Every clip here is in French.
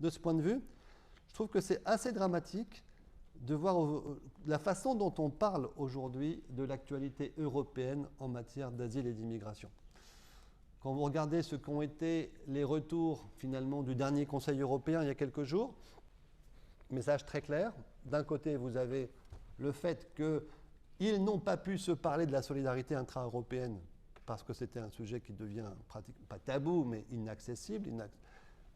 de ce point de vue, je trouve que c'est assez dramatique de voir la façon dont on parle aujourd'hui de l'actualité européenne en matière d'asile et d'immigration. Quand vous regardez ce qu'ont été les retours finalement du dernier Conseil européen il y a quelques jours, message très clair. D'un côté, vous avez le fait qu'ils n'ont pas pu se parler de la solidarité intra-européenne parce que c'était un sujet qui devient pratiquement pas tabou, mais inaccessible.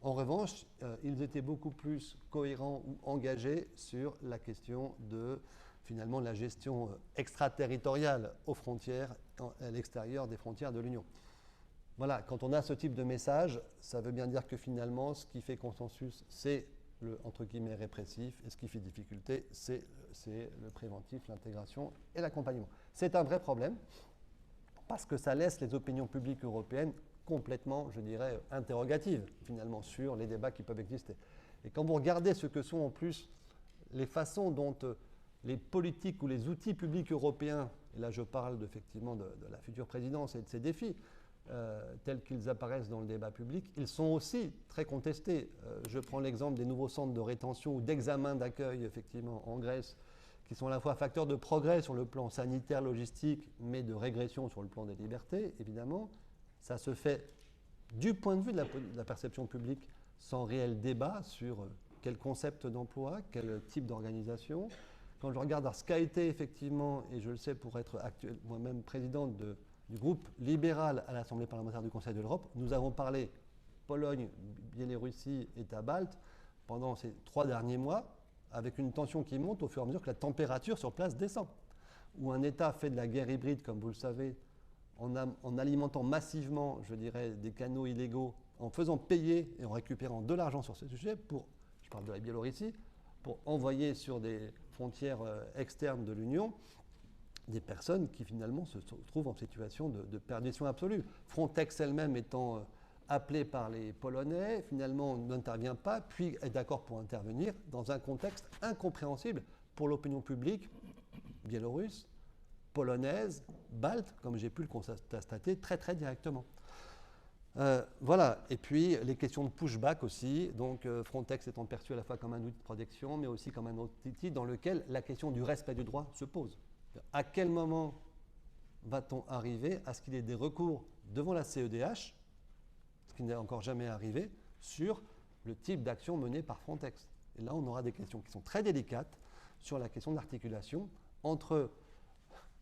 En revanche, ils étaient beaucoup plus cohérents ou engagés sur la question de, finalement, la gestion extraterritoriale aux frontières, à l'extérieur des frontières de l'Union. Voilà, quand on a ce type de message, ça veut bien dire que finalement, ce qui fait consensus, c'est le, entre guillemets, répressif, et ce qui fait difficulté, c'est le préventif, l'intégration et l'accompagnement. C'est un vrai problème, parce que ça laisse les opinions publiques européennes complètement, je dirais, interrogatives, finalement, sur les débats qui peuvent exister. Et quand vous regardez ce que sont en plus les façons dont les politiques ou les outils publics européens, et là je parle effectivement de la future présidence et de ses défis, tels qu'ils apparaissent dans le débat public, ils sont aussi très contestés. Je prends l'exemple des nouveaux centres de rétention ou d'examen d'accueil, effectivement, en Grèce, qui sont à la fois facteurs de progrès sur le plan sanitaire, logistique, mais de régression sur le plan des libertés, évidemment. Ça se fait du point de vue de la perception publique, sans réel débat sur quel concept d'emploi, quel type d'organisation. Quand je regarde ce qu'a été effectivement, et je le sais pour être moi-même présidente du groupe libéral à l'Assemblée parlementaire du Conseil de l'Europe, nous avons parlé Pologne, Biélorussie, États baltes pendant ces 3 derniers mois, avec une tension qui monte au fur et à mesure que la température sur place descend. Où un État fait de la guerre hybride, comme vous le savez, en alimentant massivement, je dirais, des canaux illégaux, en faisant payer et en récupérant de l'argent sur ce sujet, je parle de la Biélorussie, pour envoyer sur des frontières externes de l'Union des personnes qui finalement se trouvent en situation de perdition absolue. Frontex elle-même étant appelée par les Polonais, finalement n'intervient pas, puis est d'accord pour intervenir dans un contexte incompréhensible pour l'opinion publique biélorusse, polonaise, balte, comme j'ai pu le constater très très directement. Voilà, et puis les questions de pushback aussi, donc Frontex étant perçu à la fois comme un outil de protection, mais aussi comme un outil dans lequel la question du respect du droit se pose. À quel moment va-t-on arriver à ce qu'il y ait des recours devant la CEDH, ce qui n'est encore jamais arrivé, sur le type d'action menée par Frontex. Et là, on aura des questions qui sont très délicates sur la question de l'articulation entre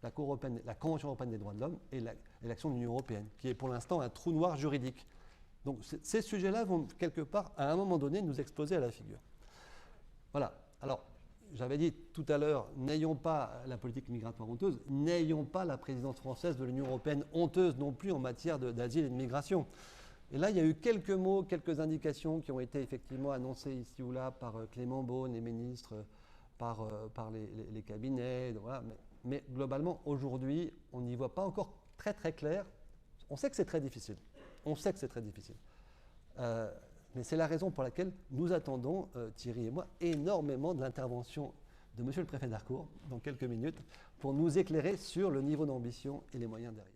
la Convention européenne des droits de l'homme et l'action de l'Union européenne, qui est pour l'instant un trou noir juridique. Donc ces sujets-là vont quelque part, à un moment donné, nous exploser à la figure. Voilà. Alors, j'avais dit tout à l'heure, n'ayons pas la politique migratoire honteuse, n'ayons pas la présidence française de l'Union européenne honteuse non plus en matière d'asile et de migration. Et là, il y a eu quelques mots, quelques indications qui ont été effectivement annoncées ici ou là par Clément Beaune, les ministres, par les cabinets, voilà. Mais globalement, aujourd'hui, on n'y voit pas encore très très clair. On sait que c'est très difficile. On sait que c'est très difficile. Mais c'est la raison pour laquelle nous attendons, Thierry et moi, énormément de l'intervention de Monsieur le Préfet d'Harcourt, dans quelques minutes, pour nous éclairer sur le niveau d'ambition et les moyens derrière.